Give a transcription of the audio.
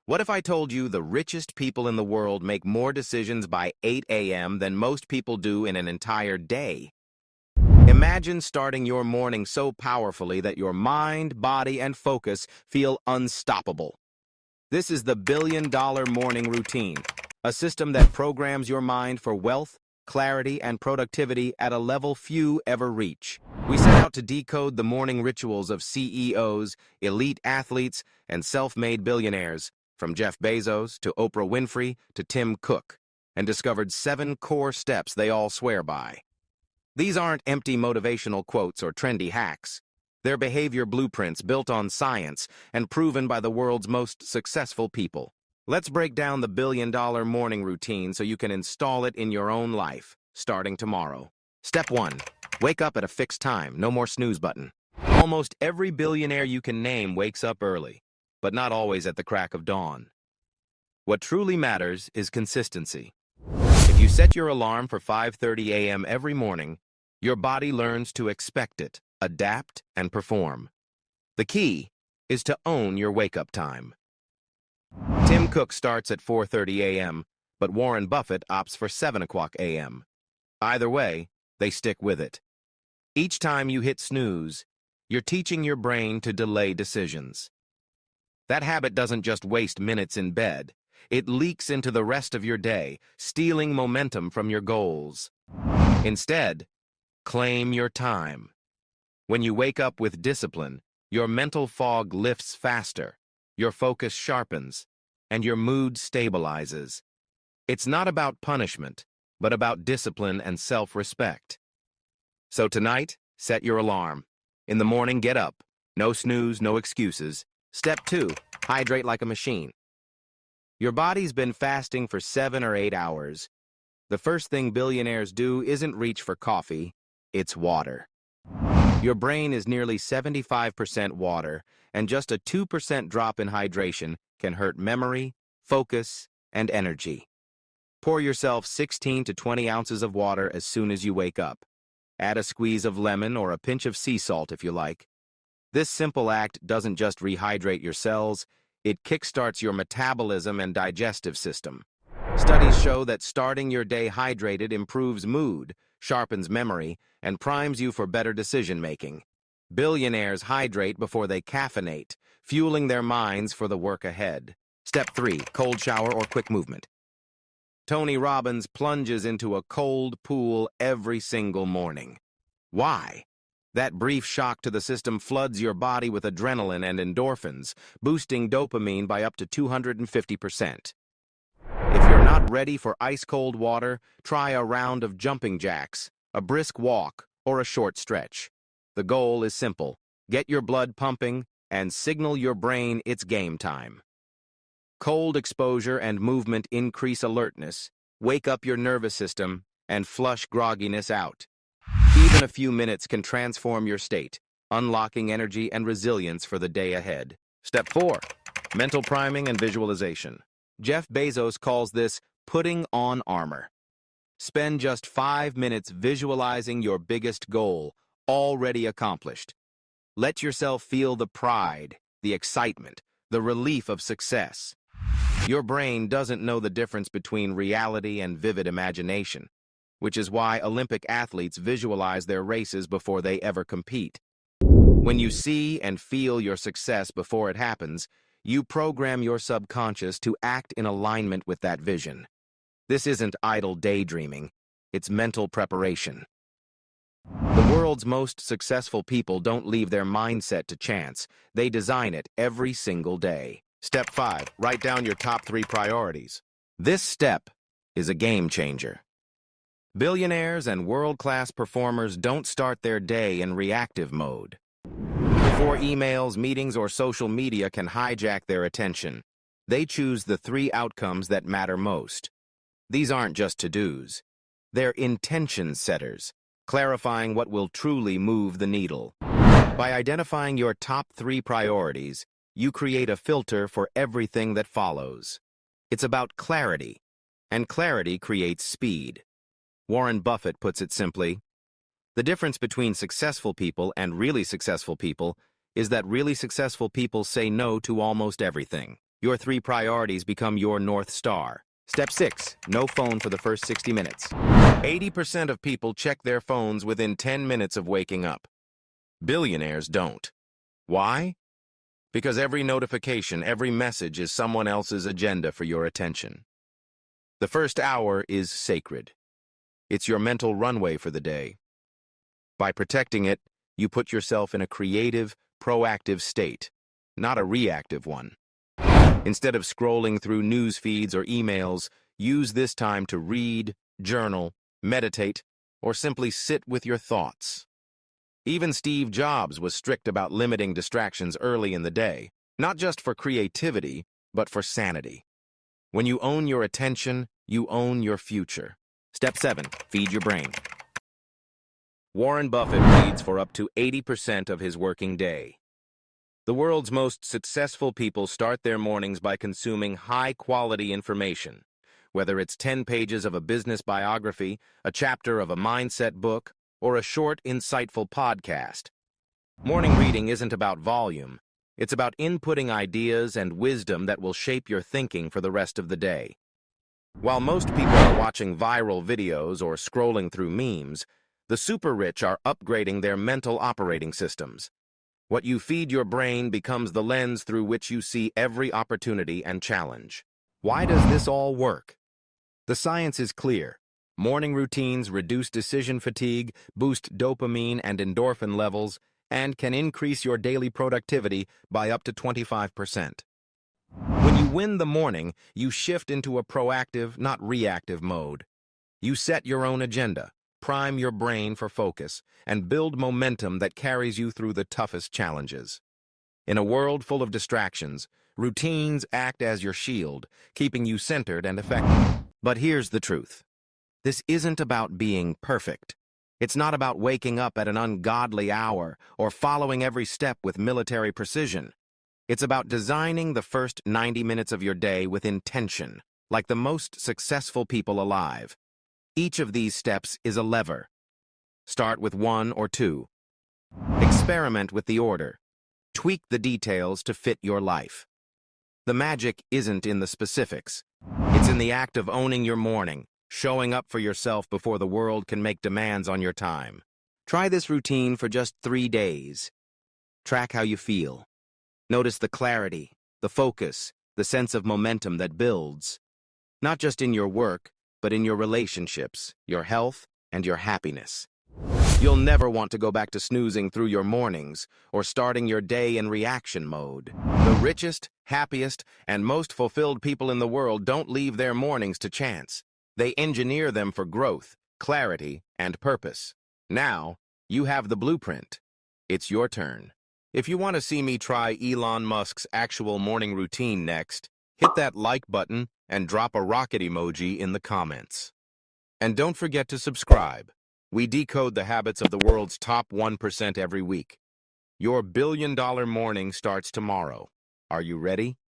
What if I told you the richest people in the world make more decisions by 8 a.m. than most people do in an entire day? Imagine starting your morning so powerfully that your mind, body, and focus feel unstoppable. This is the billion-dollar morning routine, a system that programs your mind for wealth, clarity, and productivity at a level few ever reach. We set out to decode the morning rituals of CEOs, elite athletes, and self-made billionaires, from Jeff Bezos to Oprah Winfrey to Tim Cook, and discovered 7 core steps they all swear by. These aren't empty motivational quotes or trendy hacks. They're behavior blueprints built on science and proven by the world's most successful people. Let's break down the billion-dollar morning routine so you can install it in your own life, starting tomorrow. Step 1. Wake up at a fixed time, no more snooze button. Almost every billionaire you can name wakes up early, but not always at the crack of dawn. What truly matters is consistency. If you set your alarm for 5:30 a.m. every morning, your body learns to expect it, adapt, and perform. The key is to own your wake-up time. Tim Cook starts at 4:30 a.m., but Warren Buffett opts for 7 o'clock a.m. Either way, they stick with it. Each time you hit snooze, you're teaching your brain to delay decisions. That habit doesn't just waste minutes in bed. It leaks into the rest of your day, stealing momentum from your goals. Instead, claim your time. When you wake up with discipline, your mental fog lifts faster, your focus sharpens, and your mood stabilizes. It's not about punishment, but about discipline and self-respect. So tonight, set your alarm. In the morning, get up. No snooze, no excuses. Step 2, hydrate like a machine. Your body's been fasting for 7 or 8 hours. The first thing billionaires do isn't reach for coffee, it's water. Your brain is nearly 75% water, and just a 2% drop in hydration can hurt memory, focus, and energy. Pour yourself 16 to 20 ounces of water as soon as you wake up. Add a squeeze of lemon or a pinch of sea salt if you like. This simple act doesn't just rehydrate your cells, it kickstarts your metabolism and digestive system. Studies show that starting your day hydrated improves mood, sharpens memory, and primes you for better decision-making. Billionaires hydrate before they caffeinate, fueling their minds for the work ahead. Step 3, cold shower or quick movement. Tony Robbins plunges into a cold pool every single morning. Why? That brief shock to the system floods your body with adrenaline and endorphins, boosting dopamine by up to 250%. If you're not ready for ice-cold water, try a round of jumping jacks, a brisk walk, or a short stretch. The goal is simple. Get your blood pumping and signal your brain it's game time. Cold exposure and movement increase alertness, wake up your nervous system, and flush grogginess out. Even a few minutes can transform your state, unlocking energy and resilience for the day ahead. Step 4, mental priming and visualization. Jeff Bezos calls this putting on armor. Spend just 5 minutes visualizing your biggest goal, already accomplished. Let yourself feel the pride, the excitement, the relief of success. Your brain doesn't know the difference between reality and vivid imagination, which is why Olympic athletes visualize their races before they ever compete. When you see and feel your success before it happens, you program your subconscious to act in alignment with that vision. This isn't idle daydreaming, it's mental preparation. The world's most successful people don't leave their mindset to chance, they design it every single day. Step 5, write down your top 3 priorities. This step is a game changer. Billionaires and world-class performers don't start their day in reactive mode. Before emails, meetings, or social media can hijack their attention, they choose the 3 outcomes that matter most. These aren't just to-dos. They're intention setters, clarifying what will truly move the needle. By identifying your top 3 priorities, you create a filter for everything that follows. It's about clarity, and clarity creates speed. Warren Buffett puts it simply, the difference between successful people and really successful people is that really successful people say no to almost everything. Your 3 priorities become your North Star. Step 6, no phone for the first 60 minutes. 80% of people check their phones within 10 minutes of waking up. Billionaires don't. Why? Because every notification, every message is someone else's agenda for your attention. The first hour is sacred. It's your mental runway for the day. By protecting it, you put yourself in a creative, proactive state, not a reactive one. Instead of scrolling through news feeds or emails, use this time to read, journal, meditate, or simply sit with your thoughts. Even Steve Jobs was strict about limiting distractions early in the day, not just for creativity, but for sanity. When you own your attention, you own your future. Step 7, feed your brain. Warren Buffett reads for up to 80% of his working day. The world's most successful people start their mornings by consuming high-quality information, whether it's 10 pages of a business biography, a chapter of a mindset book, or a short, insightful podcast. Morning reading isn't about volume. It's about inputting ideas and wisdom that will shape your thinking for the rest of the day. While most people are watching viral videos or scrolling through memes, the super-rich are upgrading their mental operating systems. What you feed your brain becomes the lens through which you see every opportunity and challenge. Why does this all work? The science is clear. Morning routines reduce decision fatigue, boost dopamine and endorphin levels, and can increase your daily productivity by up to 25%. When you win the morning, you shift into a proactive, not reactive mode. You set your own agenda, prime your brain for focus, and build momentum that carries you through the toughest challenges. In a world full of distractions, routines act as your shield, keeping you centered and effective. But here's the truth. This isn't about being perfect. It's not about waking up at an ungodly hour or following every step with military precision. It's about designing the first 90 minutes of your day with intention, like the most successful people alive. Each of these steps is a lever. Start with 1 or 2. Experiment with the order. Tweak the details to fit your life. The magic isn't in the specifics. It's in the act of owning your morning, showing up for yourself before the world can make demands on your time. Try this routine for just 3 days. Track how you feel. Notice the clarity, the focus, the sense of momentum that builds. Not just in your work, but in your relationships, your health, and your happiness. You'll never want to go back to snoozing through your mornings or starting your day in reaction mode. The richest, happiest, and most fulfilled people in the world don't leave their mornings to chance. They engineer them for growth, clarity, and purpose. Now, you have the blueprint. It's your turn. If you want to see me try Elon Musk's actual morning routine next, hit that like button and drop a rocket emoji in the comments. And don't forget to subscribe. We decode the habits of the world's top 1% every week. Your billion-dollar morning starts tomorrow. Are you ready?